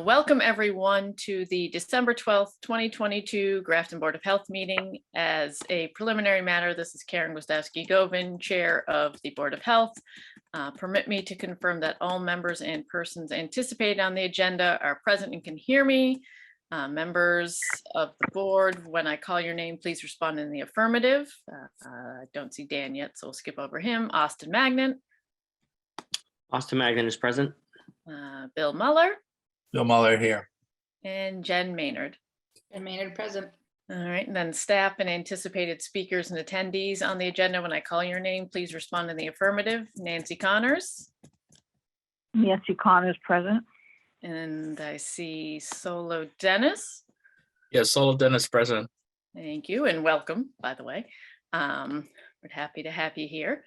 Welcome everyone to the December 12th, 2022 Grafton Board of Health meeting. As a preliminary matter, this is Karen Gwiazdowski-Govin, Chair of the Board of Health. Permit me to confirm that all members and persons anticipated on the agenda are present and can hear me. Members of the board, when I call your name, please respond in the affirmative. I don't see Dan yet, so we'll skip over him. Austin Magnan. Austin Magnan is present. Bill Muller. Bill Muller here. And Jen Maynard. Jen Maynard present. All right, and then staff and anticipated speakers and attendees on the agenda. When I call your name, please respond in the affirmative. Nancy Connors. Nancy Connors present. And I see Solo Dennis. Yes, Solo Dennis present. Thank you and welcome, by the way. We're happy to have you here.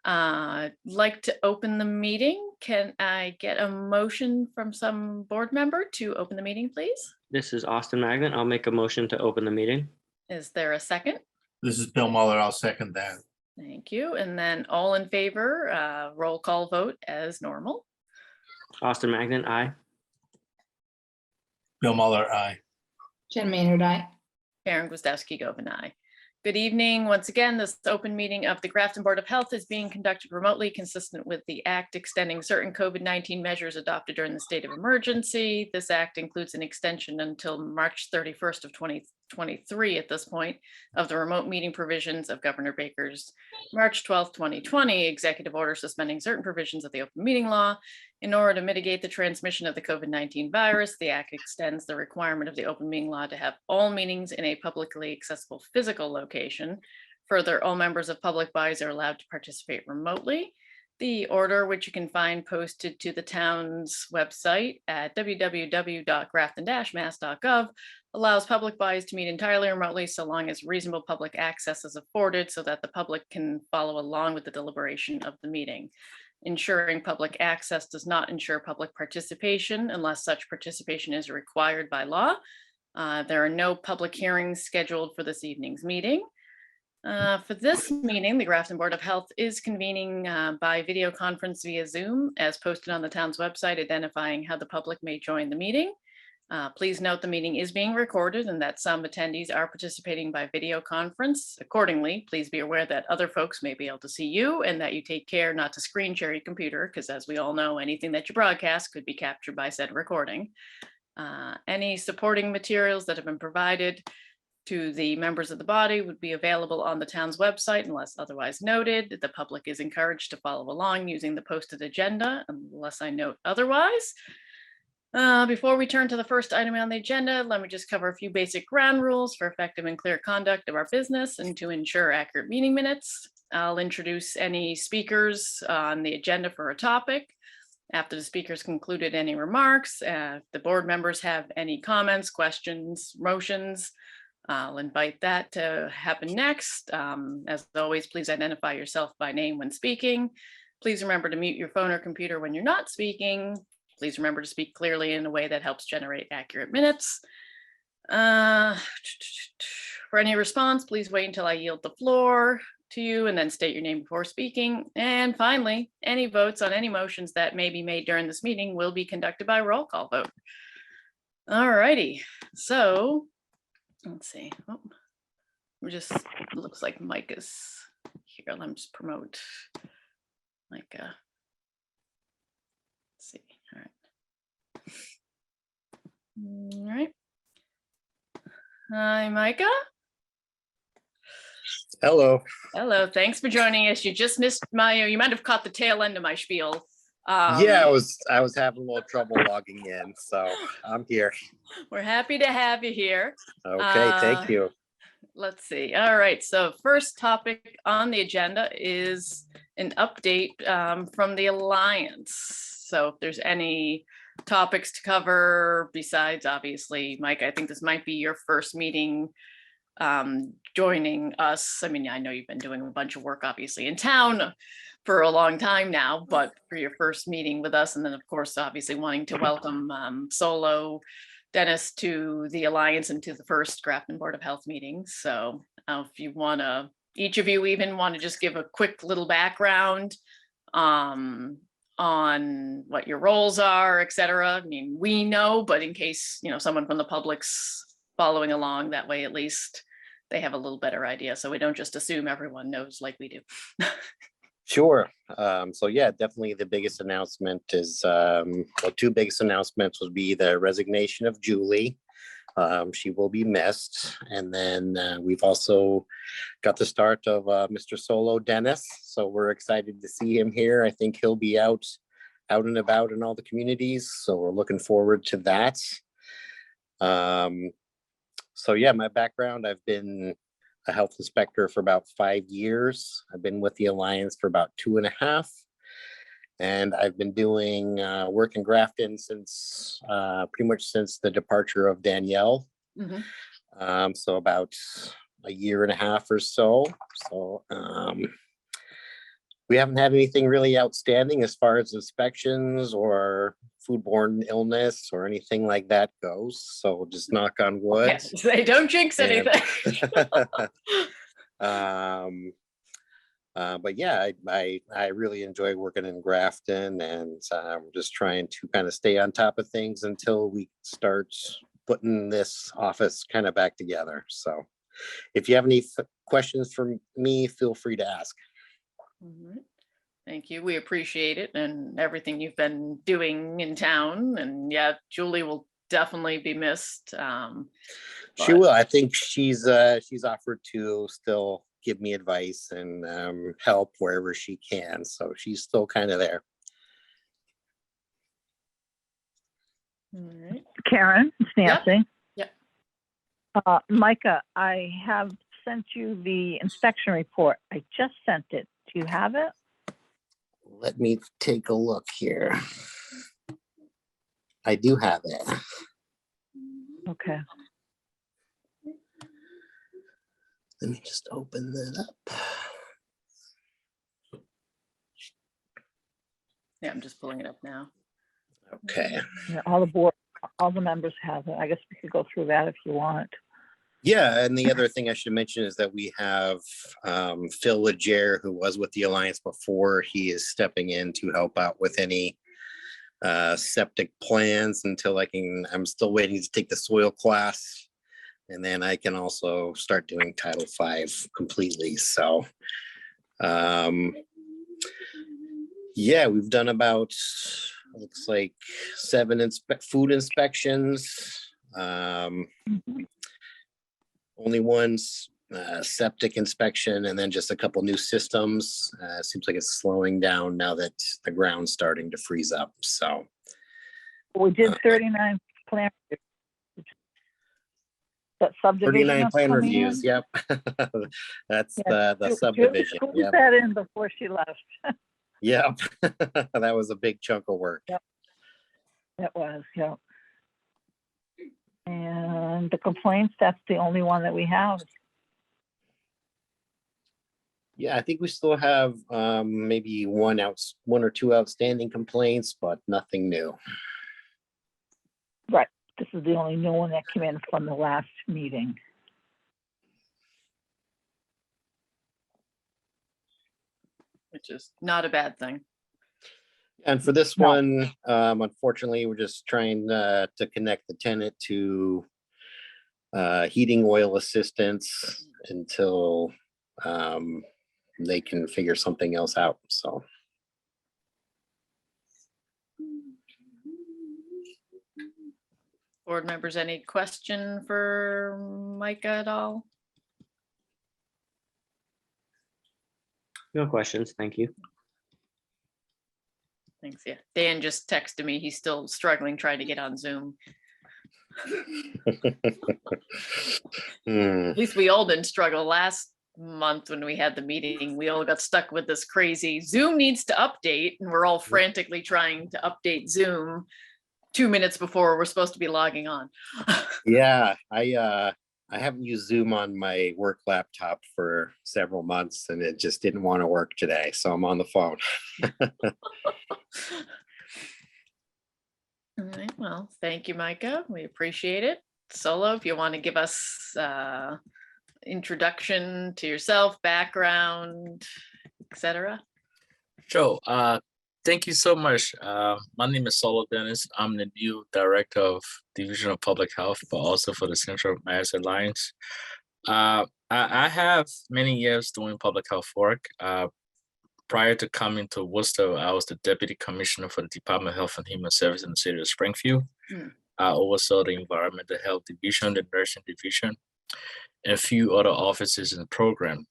Like to open the meeting. Can I get a motion from some board member to open the meeting, please? This is Austin Magnan. I'll make a motion to open the meeting. Is there a second? This is Bill Muller. I'll second that. Thank you. And then all in favor, roll call vote as normal. Austin Magnan, aye. Bill Muller, aye. Jen Maynard, aye. Karen Gwiazdowski-Govin, aye. Good evening. Once again, this open meeting of the Grafton Board of Health is being conducted remotely, consistent with the Act extending certain COVID-19 measures adopted during the state of emergency. This Act includes an extension until March 31st of 2023 at this point of the remote meeting provisions of Governor Baker's March 12th, 2020 executive order suspending certain provisions of the open meeting law. In order to mitigate the transmission of the COVID-19 virus, the Act extends the requirement of the open meeting law to have all meetings in a publicly accessible physical location. Further, all members of public bodies are allowed to participate remotely. The order, which you can find posted to the town's website at www.grafton-mass.gov, allows public bodies to meet entirely remotely so long as reasonable public access is afforded so that the public can follow along with the deliberation of the meeting. Ensuring public access does not ensure public participation unless such participation is required by law. There are no public hearings scheduled for this evening's meeting. For this meeting, the Grafton Board of Health is convening by video conference via Zoom as posted on the town's website, identifying how the public may join the meeting. Please note the meeting is being recorded and that some attendees are participating by video conference. Accordingly, please be aware that other folks may be able to see you and that you take care not to screen share your computer because, as we all know, anything that you broadcast could be captured by said recording. Any supporting materials that have been provided to the members of the body would be available on the town's website unless otherwise noted. The public is encouraged to follow along using the posted agenda unless I note otherwise. Before we turn to the first item on the agenda, let me just cover a few basic ground rules for effective and clear conduct of our business and to ensure accurate meeting minutes. I'll introduce any speakers on the agenda for a topic. After the speakers concluded any remarks, if the board members have any comments, questions, motions, I'll invite that to happen next. As always, please identify yourself by name when speaking. Please remember to mute your phone or computer when you're not speaking. Please remember to speak clearly in a way that helps generate accurate minutes. For any response, please wait until I yield the floor to you and then state your name before speaking. And finally, any votes on any motions that may be made during this meeting will be conducted by roll call vote. All righty, so let's see. Oh, looks like Mike is here. Let me just promote Micah. Let's see. All right. Hi, Micah. Hello. Hello. Thanks for joining us. You just missed you might have caught the tail end of my spiel. Yeah, I was having a little trouble logging in, so I'm here. We're happy to have you here. Okay, thank you. Let's see. All right. So first topic on the agenda is an update from the Alliance. So if there's any topics to cover besides, obviously, Mike, I think this might be your first meeting joining us. I mean, I know you've been doing a bunch of work, obviously, in town for a long time now, but for your first meeting with us, and then, of course, obviously wanting to welcome Solo Dennis to the Alliance and to the first Grafton Board of Health meeting. So if you want to, each of you even want to just give a quick little background on what your roles are, et cetera. I mean, we know, but in case, someone from the public's following along, that way at least they have a little better idea. So we don't just assume everyone knows like we do. Sure. So yeah, definitely the biggest announcement is, well, two biggest announcements would be the resignation of Julie. She will be missed. And then we've also got the start of Mr. Solo Dennis. So we're excited to see him here. I think he'll be out and about in all the communities. So we're looking forward to that. So yeah, my background, I've been a health inspector for about 5 years. I've been with the Alliance for about 2.5. And I've been doing work in Grafton since pretty much since the departure of Danielle. Mhm. So about 1.5 years or so. So we haven't had anything really outstanding as far as inspections or foodborne illness or anything like that goes. So just knock on wood. Yes, they don't jinx And- anything. But yeah, I really enjoy working in Grafton, and I'm just trying to kind of stay on top of things until we start putting this office kind of back together. So if you have any questions for me, feel free to ask. All right. Thank you. We appreciate it and everything you've been doing in town. And yeah, Julie will definitely be missed. She But- will. I think she's offered to still give me advice and help wherever she can. So she's still kind of there. All right. Karen, it's Yep. Nancy. Yep. Micah, I have sent you the inspection report. I just sent it. Do you have it? Let me take a look here. I do have it. Okay. Let me just open that up. Yeah, I'm just pulling it up now. Okay. Yeah, all the members have it. I guess we could go through that if you want. Yeah, and the other thing I should mention is that we have Phil Leger, who was with the Alliance before. He is stepping in to help out with any septic plans until I'm still waiting to take the soil class. And then I can also start doing Title V completely. So yeah, we've done about, looks like 7 food inspections. Only one septic inspection, and then just a couple new systems. Seems like it's slowing down now that the ground's starting to freeze up. So We did 39 plan. That subdivision. 39 that's plan coming reviews. in? Yep. That's Yeah, the Julie subdivision. squeezed Yep. that in before she left. Yep. That was a big chunk of work. Yep. It was, yeah. And the complaints, that's the only one that we have. Yeah, I think we still have maybe one or two outstanding complaints, but nothing new. Right. This is the only new one that came in from the last meeting. Which is not a bad thing. And for this No. one, unfortunately, we're just trying to connect the tenant to heating oil assistance until they can figure something else out. So Board members, any question for Micah at all? No questions. Thank you. Thanks. Yeah. Dan just texted me. He's still struggling trying to get on Zoom. hmm, At least we all didn't struggle last month when we had the meeting. We all got stuck with this crazy Zoom needs to update, and we're all frantically trying to update Zoom 2 minutes before we're supposed to be logging on. yeah, I haven't used Zoom on my work laptop for several months, and it just didn't want to work today. So I'm on the phone. All right, well, thank you, Micah. We appreciate it. Solo, if you want to give us introduction to yourself, background, etc. Sure. Thank you so much. My name is Solo Dennis. I'm the new Director of Division of Public Health, but also for the Central Mass Alliance. I have many years doing public health work. Prior to coming to Worcester, I was the Deputy Commissioner for the Department of Health and Human Services in the city of Springfield. I oversaw the Environmental Health Division, the Nursing Division, and a few other offices in the program.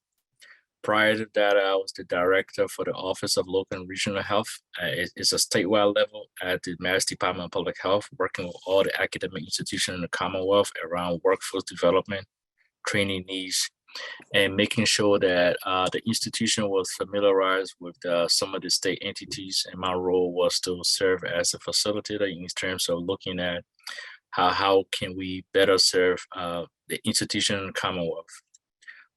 Prior to that, I was the director for the Office of Local and Regional Health. It's a statewide level at the Mass Department of Public Health, working with all the academic institutions in the Commonwealth around workforce development, training needs, and making sure that the institution was familiarized with some of the state entities. And my role was to serve as a facilitator in terms of looking at how can we better serve the institution in the Commonwealth.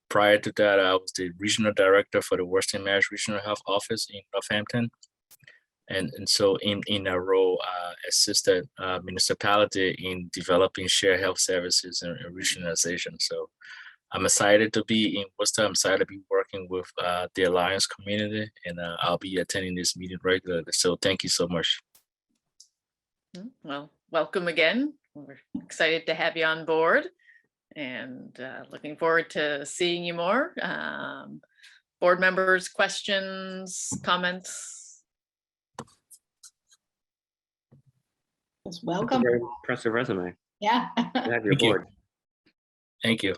Prior to that, I was the regional director for the Western Mass Regional Health Office in Northampton. And so in that role, assisted municipality in developing shared health services and regionalization. So I'm excited to be in Worcester. I'm excited to be working with the Alliance community, and I'll be attending this meeting regularly. So thank you so much. Well, welcome again. We're excited to have you on board and looking forward to seeing you more. Board members, questions, comments? Just welcome. Very impressive resume. Yeah. To have your Thank you. board. Thank you.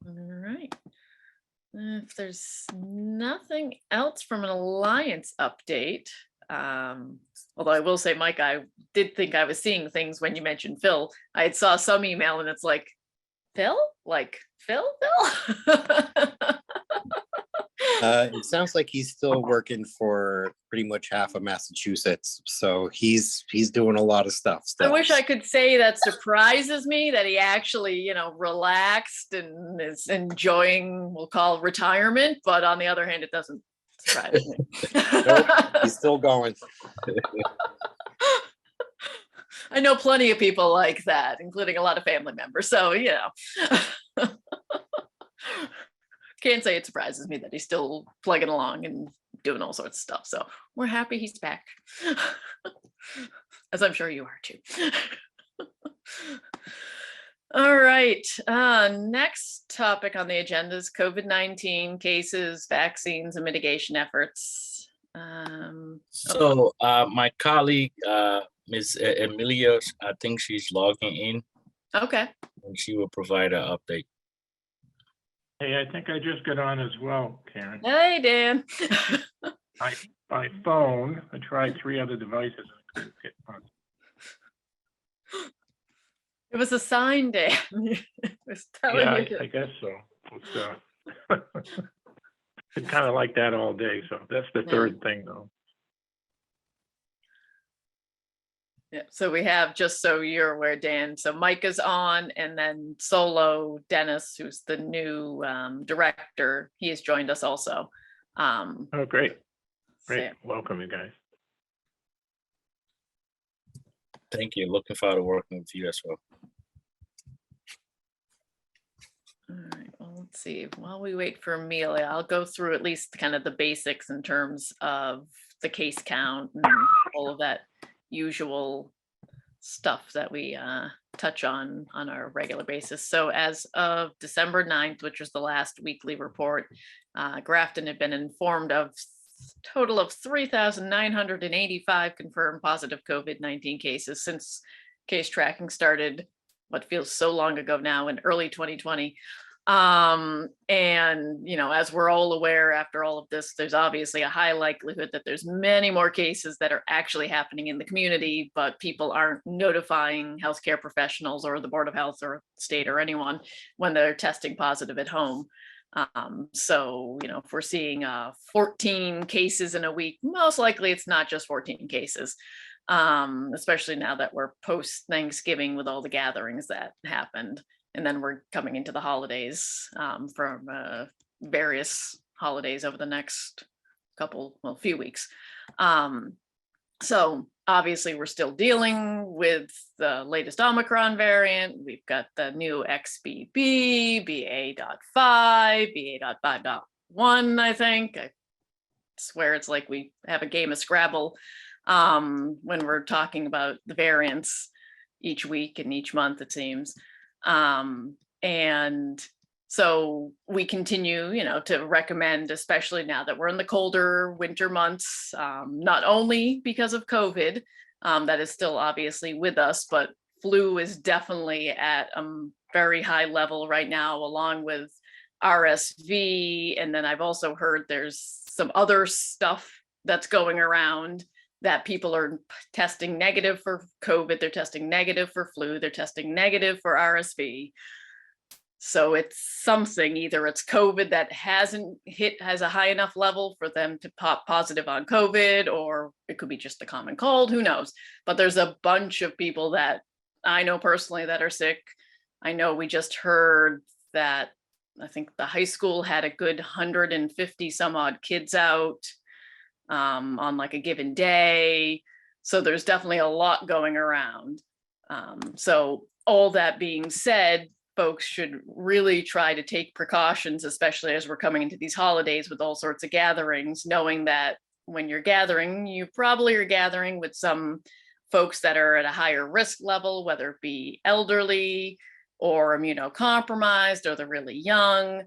All right. If there's nothing else from an Alliance update, although I will say, Mike, I did think I was seeing things when you mentioned Phil. I had saw some email and it's like, Phil? Like Phil? It sounds like he's still working for pretty much half of Massachusetts, so he's doing a lot of stuff. I Still. wish I could say that surprises me that he actually, relaxed and is enjoying, we'll call retirement, but on the other hand, it doesn't surprise me. Nope, he's still going. I know plenty of people like that, including a lot of family members. So, can't say it surprises me that he's still plugging along and doing all sorts of stuff. So we're happy he's back, as I'm sure you are too. All right. Next topic on the agenda is COVID-19 cases, vaccines, and mitigation efforts. So my colleague, Ms. Emilia, I think she's logging in, Okay. and she will provide an update. Hey, I think I just got on as well, Karen. Hey, Dan. By phone, I tried 3 other devices. And I couldn't get on. It was a sign, Dan. It was telling Yeah, you to- I guess so. It's been kind of like that all day. So that's the Yeah. third thing, though. Yeah, so we have, just so you're aware, Dan, so Mike is on, and then Solo Dennis, who's the new director, he has joined us also. Oh, great. Great. So- Welcome, you guys. Thank you. Looking forward to working with you as well. All right, well, let's see, while we wait for Amelia, I'll go through at least kind of the basics in terms of the case count and all of that usual stuff that we touch on our regular basis. So as of December 9th, which was the last weekly report, Grafton had been informed of total of 3,985 confirmed positive COVID-19 cases since case tracking started, what feels so long ago now, in early 2020. And, as we're all aware, after all of this, there's obviously a high likelihood that there's many more cases that are actually happening in the community, but people aren't notifying healthcare professionals or the Board of Health or state or anyone when they're testing positive at home. So, if we're seeing 14 cases in a week, most likely it's not just 14 cases, especially now that we're post Thanksgiving with all the gatherings that happened. And then we're coming into the holidays from various holidays over the next few weeks. So obviously we're still dealing with the latest Omicron variant. We've got the new XBB, BA.5, BA.5.1, I think. I swear it's like we have a game of Scrabble when we're talking about the variants each week and each month, it seems. And so we continue, to recommend, especially now that we're in the colder winter months, not only because of COVID, that is still obviously with us, but flu is definitely at a very high level right now, along with RSV. And then I've also heard there's some other stuff that's going around that people are testing negative for COVID, they're testing negative for flu, they're testing negative for RSV. So it's something, either it's COVID that has a high enough level for them to pop positive on COVID, or it could be just the common cold, who knows? But there's a bunch of people that I know personally that are sick. I know we just heard that I think the high school had a good 150 some odd kids out on like a given day. So there's definitely a lot going around. So all that being said, folks should really try to take precautions, especially as we're coming into these holidays with all sorts of gatherings, knowing that when you're gathering, you probably are gathering with some folks that are at a higher risk level, whether it be elderly or immunocompromised or they're really young.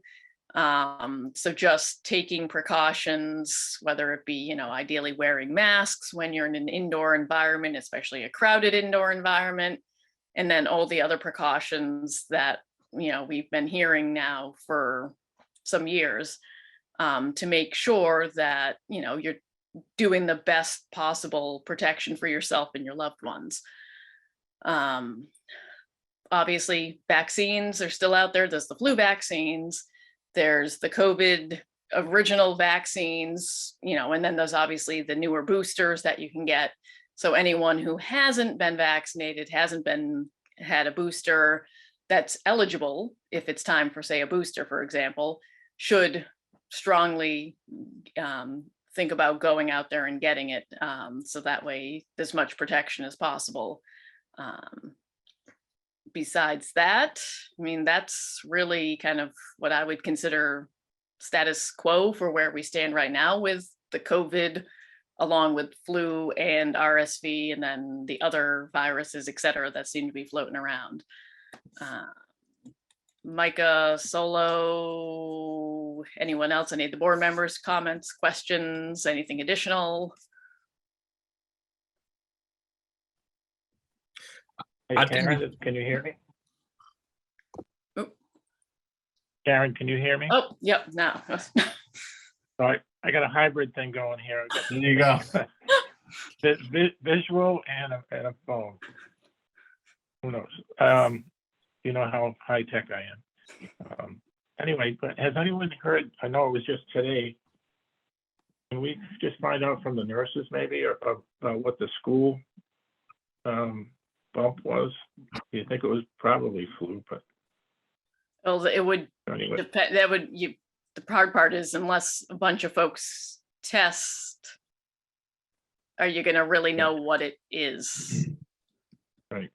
So just taking precautions, whether it be, ideally wearing masks when you're in an indoor environment, especially a crowded indoor environment, and then all the other precautions that, we've been hearing now for some years, to make sure that, you're doing the best possible protection for yourself and your loved ones. Obviously, vaccines are still out there. There's the flu vaccines, there's the COVID original vaccines, and then there's obviously the newer boosters that you can get. So anyone who hasn't been vaccinated, hasn't had a booster, that's eligible, if it's time for, say, a booster, for example, should strongly think about going out there and getting it, so that way as much protection as possible. Besides that, that's really kind of what I would consider status quo for where we stand right now with the COVID, along with flu and RSV, and then the other viruses, et cetera, that seem to be floating around. Micah, Solo, anyone else, any of the board members, comments, questions, anything additional? Hey, I think- Karen, can you hear me? Oop. Karen, can you hear me? Oh, yep, now. Sorry, I got a hybrid thing going here. I got There you go. visual and a phone. Who knows? You know how high tech I am. Anyway, but has anyone heard? I know it was just today. Can we just find out from the nurses maybe, or what the school bump was? You think it was probably flu, but Well, it would anyway. depend, the hard part is, unless a bunch of folks test, are you gonna really know what it is? Right.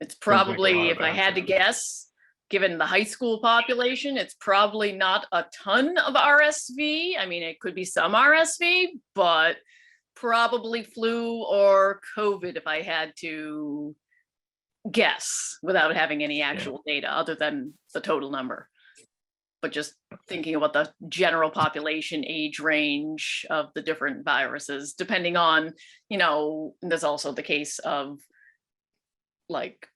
It's like a probably, lot if of I had to answers. guess, given the high school population, it's probably not a ton of RSV. It could be some RSV, but probably flu or COVID, if I had to guess, without having any actual data other than the total number. But just thinking about the general population age range of the different viruses, depending on, there's also the case of like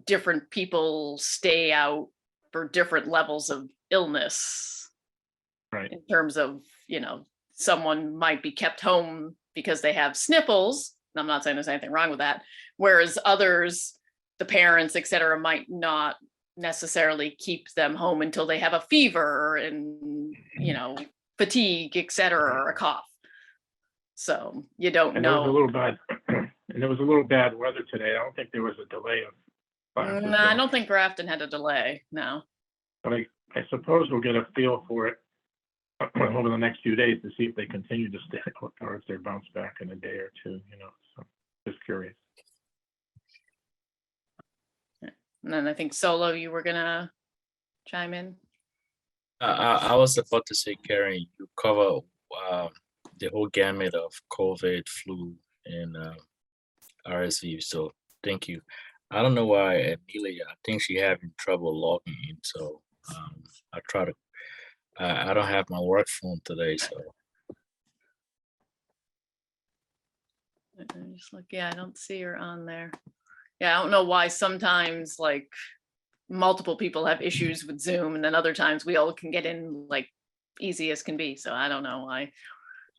different people stay out for different levels of illness. Right. In terms of, someone might be kept home because they have sniffles. And I'm not saying there's anything wrong with that. Whereas others, the parents, et cetera, might not necessarily keep them home until they have a fever and, fatigue, et cetera, or a cough. So you don't And there was a know. little bad, and there was a little bad weather today. I don't think there was a delay of classes. No, I don't think Grafton had a delay, no. But I suppose we'll get a feel for it over the next few days to see if they continue to stay or if they bounce back in a day or two, so just curious. And then I think Solo, you were gonna chime in. I was about to say, Karen, you cover the whole gamut of COVID, flu, and RSV. So thank you. I don't know why Amelia, I think she having trouble logging in. So I try to, I don't have my work phone today. So Just look, yeah, I don't see her on there. Yeah, I don't know why sometimes like multiple people have issues with Zoom and then other times we all can get in like easy as can be. So I don't know why.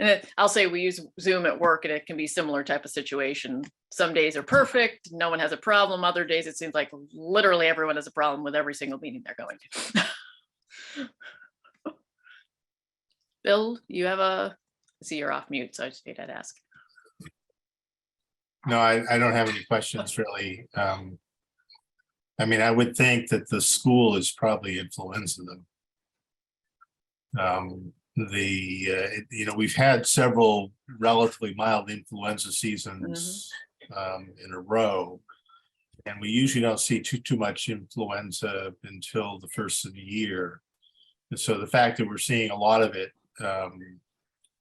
And I'll say we use Zoom at work and it can be similar type of situation. Some days are perfect, no one has a problem. Other days it seems like literally everyone has a problem with every single meeting they're going to. Bill, you have I see you're off mute, so I just need to ask. No, I don't have any questions really. I mean, I would think that the school is probably influencing them. You know, we've had several relatively mild influenza seasons in a row. And we usually don't see too much influenza until the first of the year. And so the fact that we're seeing a lot of it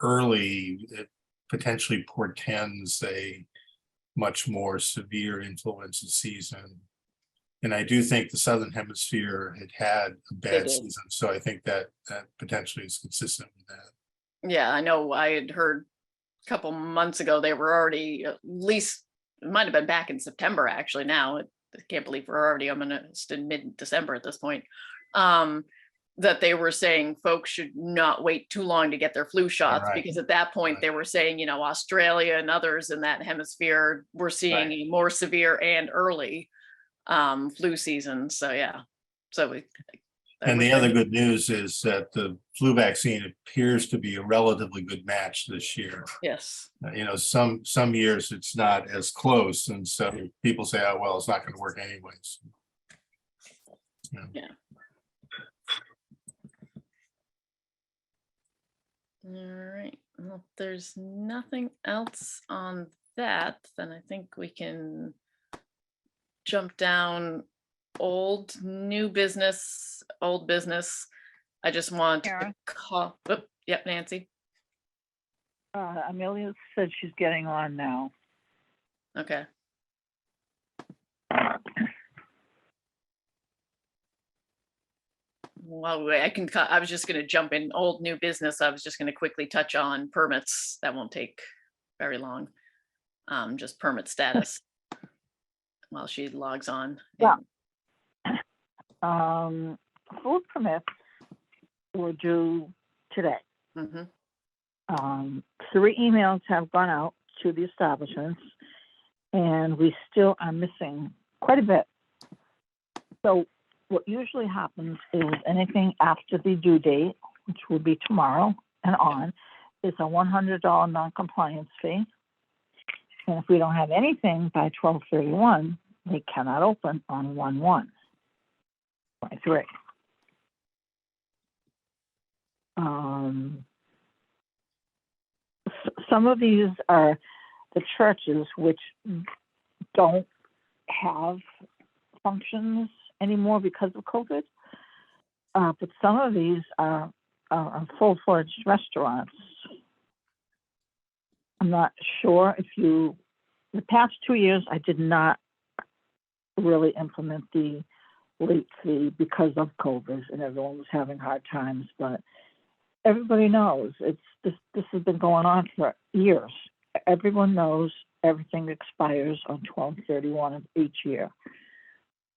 early, it potentially portends a much more severe influenza season. And I do think the Southern Hemisphere had a bad did. season. So I think that potentially is consistent with that. Yeah, I know I had heard a couple months ago, they were already at least, it might have been back in September actually now. I can't believe we're already almost in mid-December at this point. That they were saying folks should not wait too long to get their flu shots Right. because at that point they were saying, you know, Australia and others in that hemisphere were seeing a more severe and early flu season. So yeah, so And the other good news is that the flu vaccine appears to be a relatively good match this year. yes, You know, some years it's not as close. And so people say, oh, well, it's not going to work anyways. yeah. All right, well, if there's nothing else on that, then I think we can jump down new business, old business. I just want to Karen? call, yep, Nancy, Amelia said she's getting on now. okay. Well, I was just gonna jump in old new business. I was just gonna quickly touch on permits. That won't take very long. Just permit status while she logs on. Yeah. Food permits were due today. Mhm. 3 emails have gone out to the establishments and we still are missing quite a bit. So what usually happens is anything after the due date, which will be tomorrow and on, is a $100 non-compliance fee. And if we don't have anything by 12/31, they cannot open on 1/1/23. Some of these are the churches which don't have functions anymore because of COVID. But some of these are full-fledged restaurants. I'm not sure if the past 2 years, I did not really implement the late fee because of COVID and everyone was having hard times, but everybody knows this has been going on for years. Everyone knows everything expires on 12/31 of each year.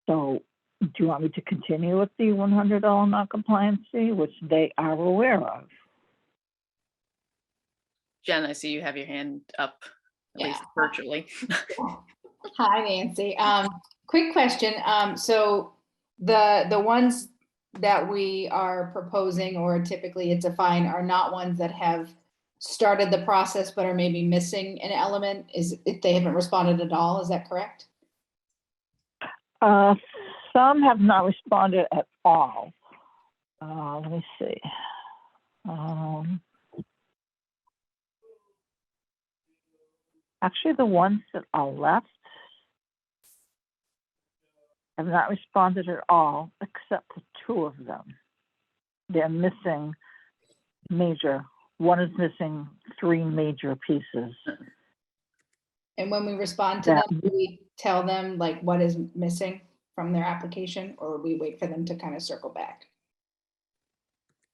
So do you want me to continue with the $100 non-compliance fee, which they are aware of? Jen, I see you have your hand up, at least virtually. Hi, Nancy. Quick question. So the ones that we are proposing, or typically it's a fine, are not ones that have started the process but are maybe missing an element? Is if they haven't responded at all, is that correct? Some have not responded at all. Let me see. Actually, the ones that are left have not responded at all, except for 2 of them. They're missing major one is missing 3 major pieces. And when we respond to That- them, do we tell them like what is missing from their application, or we wait for them to kind of circle back?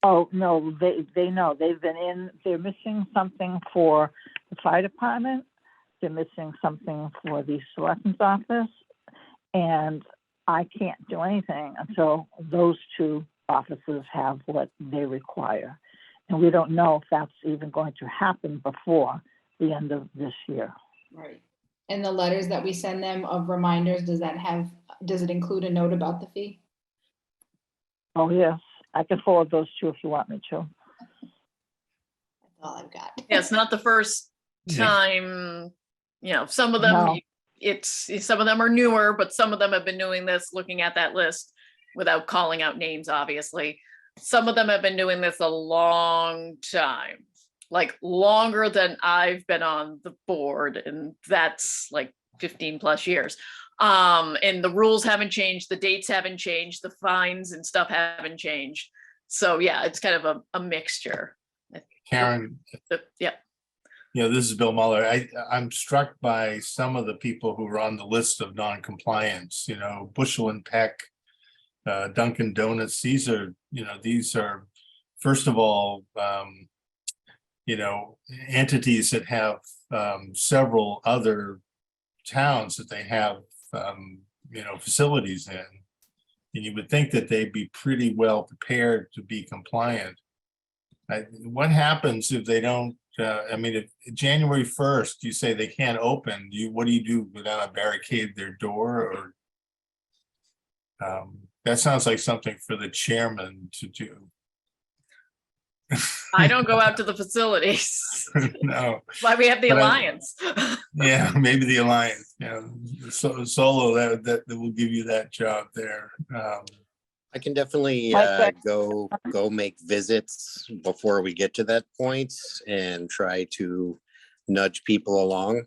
Oh, no, they know, they've been in, they're missing something for the fire department. They're missing something for the selectman's office. And I can't do anything until those 2 offices have what they require. And we don't know if that's even going to happen before the end of this year. Right. And the letters that we send them of reminders, does it include a note about the fee? Oh, yes, I can forward those 2 if you want me to. That's all I've got. Yeah, it's not the first Yeah. time, some of them, No. some of them are newer, but some of them have been doing this, looking at that list without calling out names, obviously. Some of them have been doing this a long time, like longer than I've been on the board, and that's like 15 plus years. And the rules haven't changed, the dates haven't changed, the fines and stuff haven't changed. So yeah, it's kind of a mixture. Karen, Yeah. this is Bill Muller. I'm struck by some of the people who are on the list of non-compliance, Bushel and Peck, Dunkin' Donuts. These are, first of all, entities that have several other towns that they have, facilities in. And you would think that they'd be pretty well prepared to be compliant. What happens if they don't, if January 1st, you say they can't open, what do you do? Go down and barricade their door, or? That sounds like something for the chairman to do. I don't go out to the facilities. No, Why we have the But I- alliance. yeah, maybe the alliance, solo, that will give you that job there. I can definitely Mike, go make visits before we get to that point and try to nudge people along.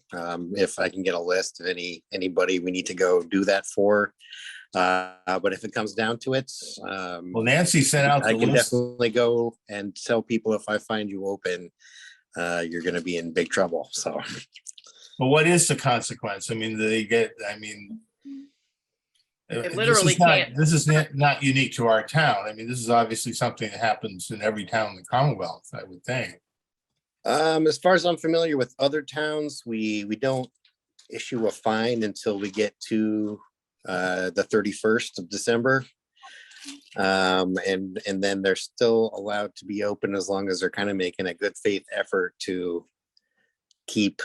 If I can get a list of anybody we need to go do that for. But if it comes down to it, Well, Nancy sent out I the can list. definitely go and tell people if I find you open, you're gonna be in big trouble, so. Well, what is the consequence? Do they get, They literally can't. This is not unique to our town. This is obviously something that happens in every town in the Commonwealth, I would think. As far as I'm familiar with other towns, we don't issue a fine until we get to the 31st of December. And then they're still allowed to be open as long as they're kind of making a good faith effort to keep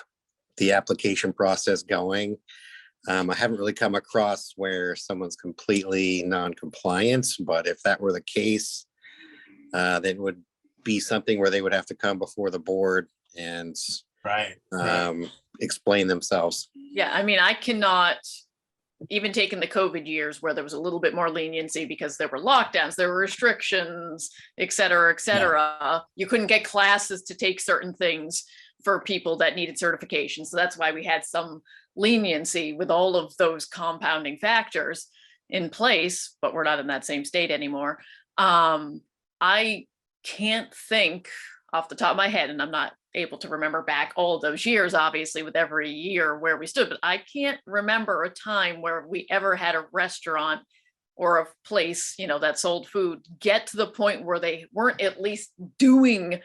the application process going. I haven't really come across where someone's completely non-compliant, but if that were the case, then it would be something where they would have to come before the board and Right. explain themselves. Yeah, I cannot, even taking the COVID years where there was a little bit more leniency because there were lockdowns, there were restrictions, et cetera, et cetera. You couldn't get classes to take certain things for people that needed certification. So that's why we had some leniency with all of those compounding factors in place, but we're not in that same state anymore. I can't think off the top of my head, and I'm not able to remember back all those years, obviously, with every year where we stood, but I can't remember a time where we ever had a restaurant or a place, that sold food get to the point where they weren't at least doing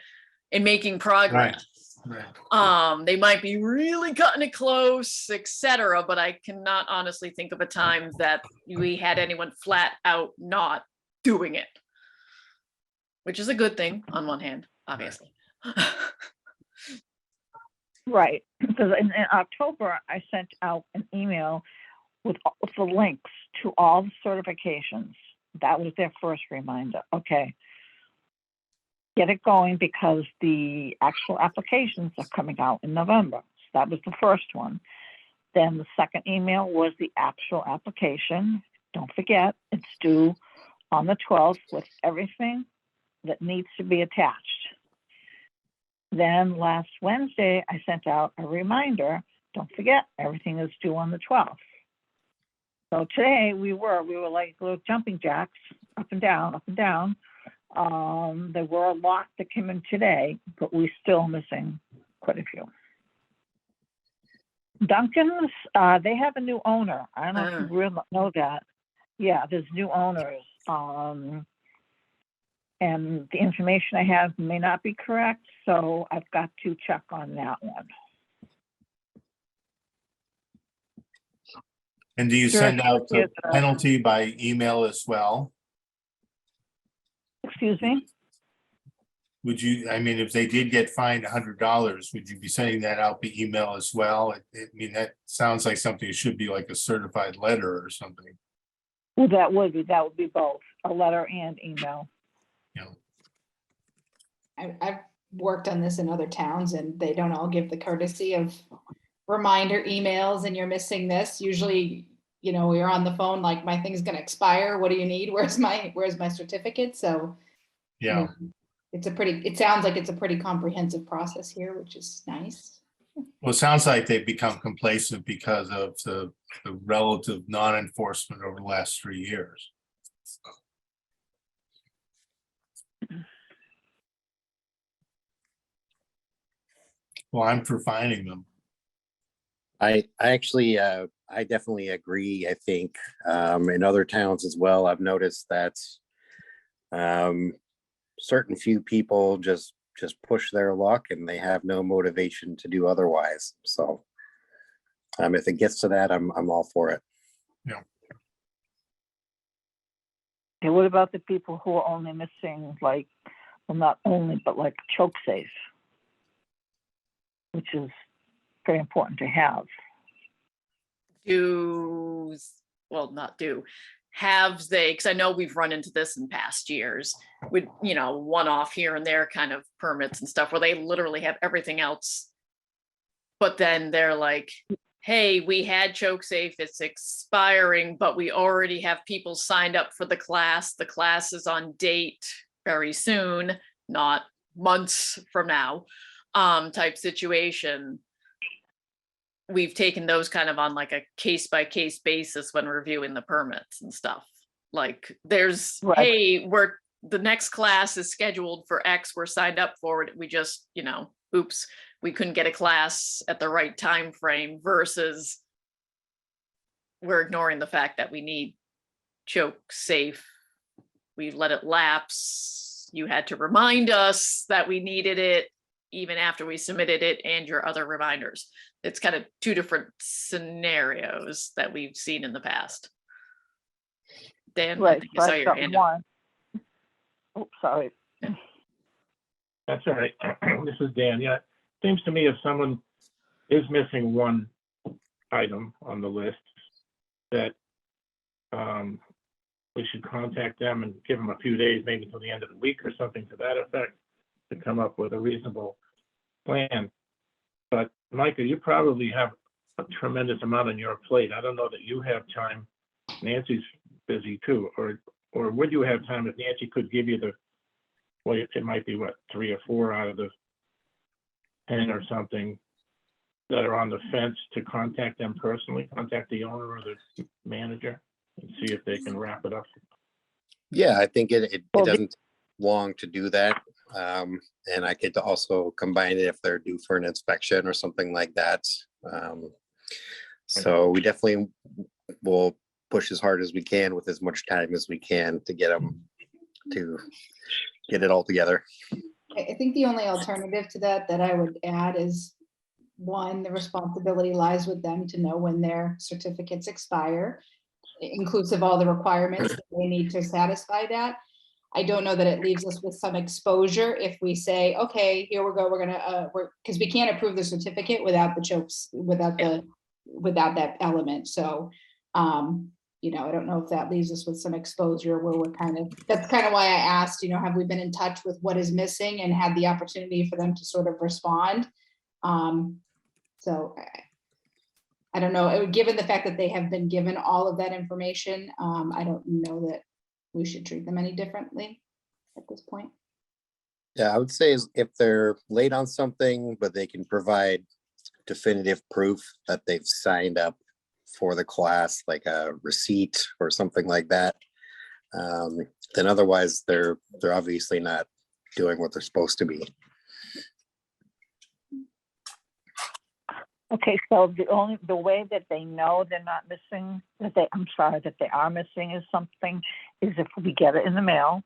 and making progress. Right. They might be really cutting it close, et cetera, but I cannot honestly think of a time that we had anyone flat out not doing it, which is a good thing on one hand, obviously. Right, because in October, I sent out an email with the links to all the certifications. That was their first reminder. Okay. Get it going because the actual applications are coming out in November. So that was the first one. Then the second email was the actual application. Don't forget, it's due on the 12th with everything that needs to be attached. Then last Wednesday, I sent out a reminder, don't forget, everything is due on the 12th. So today we were like little jumping jacks, up and down, There were a lot that came in today, but we're still missing quite a few. Duncan's, they have a new owner. I don't know if you really know that. Yeah, there's new owners. And the information I have may not be correct, so I've got to check on that one. And do you Sure, send out the yes, penalty by email as well? Excuse me? Would you, I mean, if they did get fined $100, would you be sending that out by email as well? I mean, that sounds like something that should be like a certified letter or something, Well, that would be both, a letter and email. you know? I've worked on this in other towns and they don't all give the courtesy of reminder emails and you're missing this. Usually, you know, we're on the phone like my thing's gonna expire. What do you need? Where's my certificate? So you Yeah, know, it sounds like it's a pretty comprehensive process here, which is nice. well, it sounds like they've become complacent because of the relative non-enforcement over the last 3 years. Well, I'm for fining them. I actually, I definitely agree. I think in other towns as well, I've noticed that certain few people just push their luck and they have no motivation to do otherwise. So if it gets to that, I'm all for it. And what about the people who are only missing, like, well, not only, but like choke safe, which is very important to have. Have they, because I know we've run into this in past years with, you know, one-off here and there kind of permits and stuff where they literally have everything else. But then they're like, hey, we had choke safe, it's expiring, but we already have people signed up for the class. The class is on date very soon, not months from now, type situation. We've taken those kind of on like a case by case basis when reviewing the permits and stuff. Like there's, Right. hey, the next class is scheduled for X, we're signed up for it. We just, you know, oops, we couldn't get a class at the right time frame versus we're ignoring the fact that we need choke safe. We let it lapse. You had to remind us that we needed it even after we submitted it and your other reminders. It's kind of two different scenarios that we've seen in the past. Dan, I Right. think So I saw I've your got hand up. one. Oops, sorry. That's all right. This is Dan. Yeah, seems to me if someone is missing one item on the list, that we should contact them and give them a few days, maybe until the end of the week or something to that effect, to come up with a reasonable plan. But Micah, you probably have a tremendous amount on your plate. I don't know that you have time. Nancy's busy too, or would you have time if Nancy could give you it might be what, 3 or 4 out of the 10 or something that are on the fence, to contact them personally, contact the owner or the manager and see if they can wrap it up. Yeah, I think it Well, doesn't take long to do that. And I could also combine it if they're due for an inspection or something like that. So we definitely will push as hard as we can with as much time as we can to get them to get it all together. I think the only alternative to that I would add is, one, the responsibility lies with them to know when their certificates expire, inclusive of all the requirements that they need to satisfy that. I don't know that it leaves us with some exposure if we say, okay, here we go, we're gonna, because we can't approve the certificate without the chokes, without that element. So, you know, I don't know if that leaves us with some exposure where that's kind of why I asked, you know, have we been in touch with what is missing and had the opportunity for them to sort of respond? So I don't know, given the fact that they have been given all of that information, I don't know that we should treat them any differently at this point. Yeah, I would say if they're late on something, but they can provide definitive proof that they've signed up for the class, like a receipt or something like that. then otherwise they're obviously not doing what they're supposed to be. Okay, so the way that they know they're not missing, that they are missing is something, is if we get it in the mail,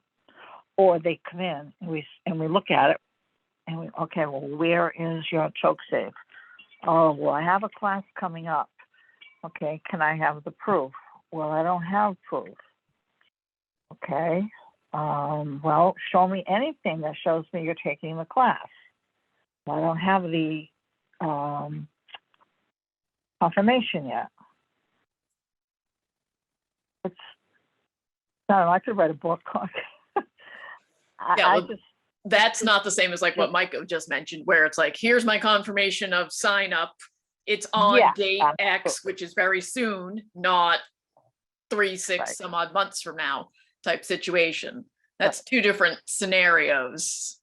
or they come in and we look at it, and we, okay, well, where is your choke safe? Oh, well, I have a class coming up. Okay, can I have the proof? Well, I don't have proof. Okay, well, show me anything that shows me you're taking the class. Well, I don't have the confirmation yet. It's, no, I could write a book. Yeah, I well, just, That's not the same as like what Mike just mentioned, where it's like, here's my confirmation of sign up. It's on Yeah, date X, absolutely. which is very soon, not 3, 6, Right. some odd months from now type situation. That's two different scenarios.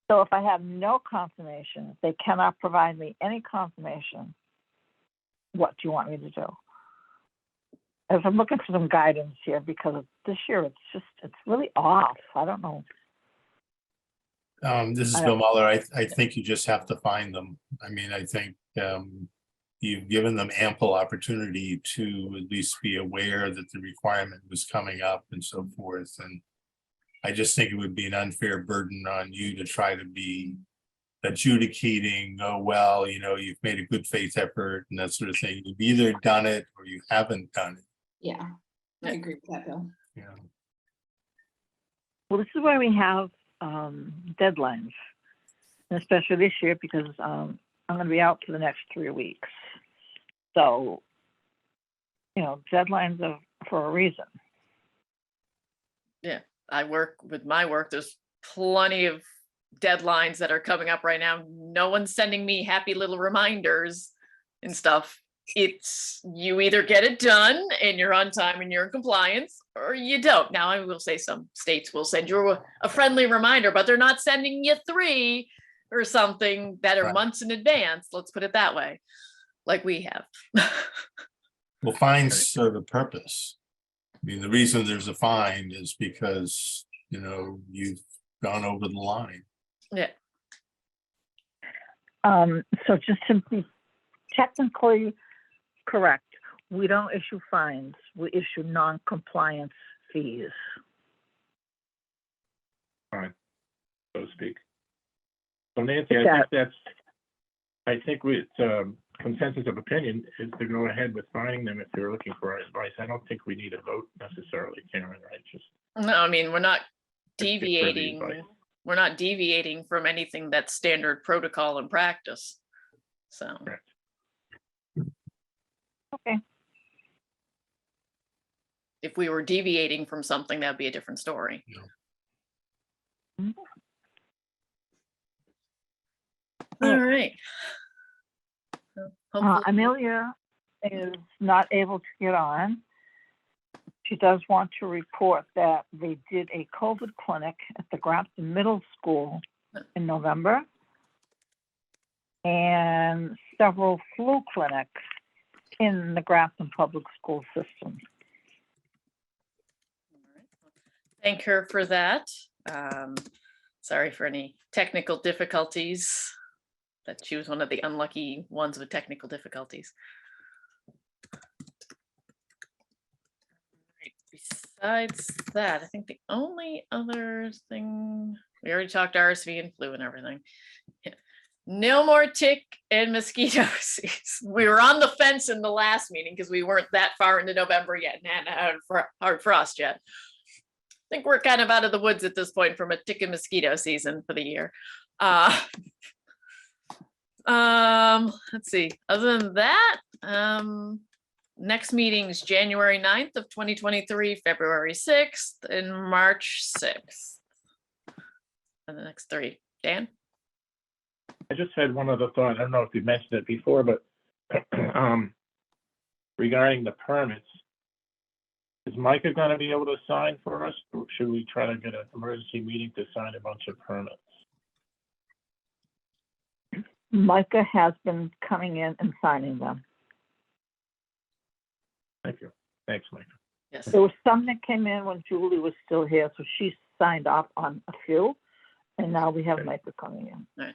so if I have no confirmation, if they cannot provide me any confirmation, what do you want me to do? As I'm looking for some guidance here, because of this year, it's really off. I don't know. This is I Bill don't- Muller. I think you just have to find them. I mean, I think you've given them ample opportunity to at least be aware that the requirement was coming up and so forth. And I just think it would be an unfair burden on you to try to be adjudicating, oh, well, you've made a good faith effort and that sort of thing. You've either done it or you haven't done it. Yeah, I agree with that, Bill. Well, this is where we have deadlines, and especially this year because I'm going to be out for the next 3 weeks. So, deadlines are for a reason. I work with my work. There's plenty of deadlines that are coming up right now. No one's sending me happy little reminders and stuff. It's you either get it done and you're on time and you're in compliance, or you don't. Now, I will say some states will send you a friendly reminder, but they're not sending you 3 or something that are Right. months in advance. Let's put it that way, like we have. Well, fines serve a purpose. I mean, the reason there's a fine is because, you've gone over the line. Yeah. So just to be technically correct, we don't issue fines. We issue non-compliance fees. So to speak. So Nancy, I think it's consensus of opinion is to go ahead with fining them if they're looking for our advice. I don't think we need a vote necessarily, Karen, right? Just No, I mean, we're not Thank you for the deviating. advice. We're not deviating from anything that's standard protocol and practice. So. correct. Okay. If we were deviating from something, that'd be a different story. Mhm. All right. So hopefully- Amelia is not able to get on. She does want to report that they did a COVID clinic at the Grafton Middle School in November, and several flu clinics in the Grafton Public School system. Thank her for that. Sorry for any technical difficulties. That she was one of the unlucky ones with technical difficulties. Right, besides that, I think the only other thing, we already talked RSV and flu and everything. Yeah. No more tick and mosquito season. We were on the fence in the last meeting because we weren't that far into November yet and hadn't had hard frost yet. I think we're kind of out of the woods at this point from a tick and mosquito season for the year. Let's see, other than that, next meeting's January 9th of 2023, February 6th, and March 6th. And the next 3. Dan? I just had one other thought. I don't know if you mentioned it before, but regarding the permits, is Micah going to be able to sign for us? Or should we try to get an emergency meeting to sign a bunch of permits? Micah has been coming in and signing them. Thank you. Thanks, Micah. Yes. There was some that came in when Julie was still here, so she signed off on a few. And now we have Okay. Micah coming in. Yeah,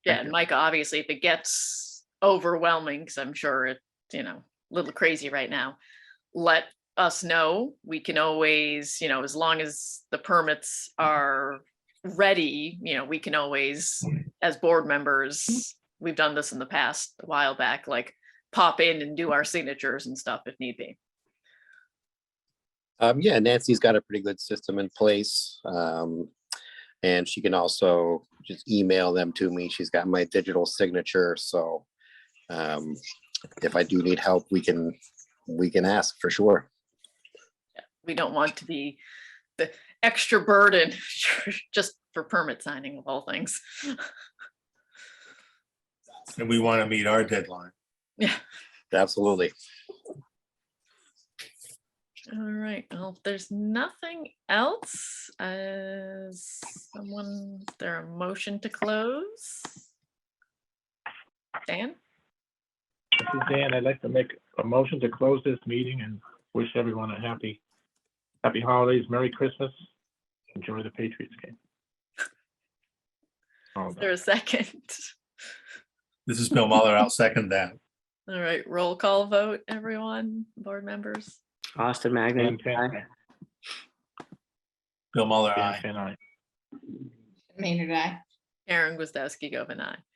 Thank and you. Micah, obviously, if it gets overwhelming, because I'm sure it's, a little crazy right now, let us know. We can always, as long as the permits are ready, we can always, as board members, we've done this in the past a while back, like pop in and do our signatures and stuff if need be. Yeah, Nancy's got a pretty good system in place. And she can also just email them to me. She's got my digital signature, so if I do need help, we can ask for sure. We don't want to be the extra burden just for permit signing of all things. And we want to meet our deadline. Yeah. Absolutely. All right. Well, if there's nothing else, is there a motion to close? Dan? This is Dan. I'd like to make a motion to close this meeting and wish everyone a happy holidays, Merry Christmas. Enjoy the Patriots game. All Is there a second? This is Bill Muller. I'll second that. All right, roll call vote, everyone, board members. Austin Magnan, Dan aye. Finn- Bill Muller, Dan aye. Finn, aye. Maynard, I. Karen Gwiazdowski, Govan, aye.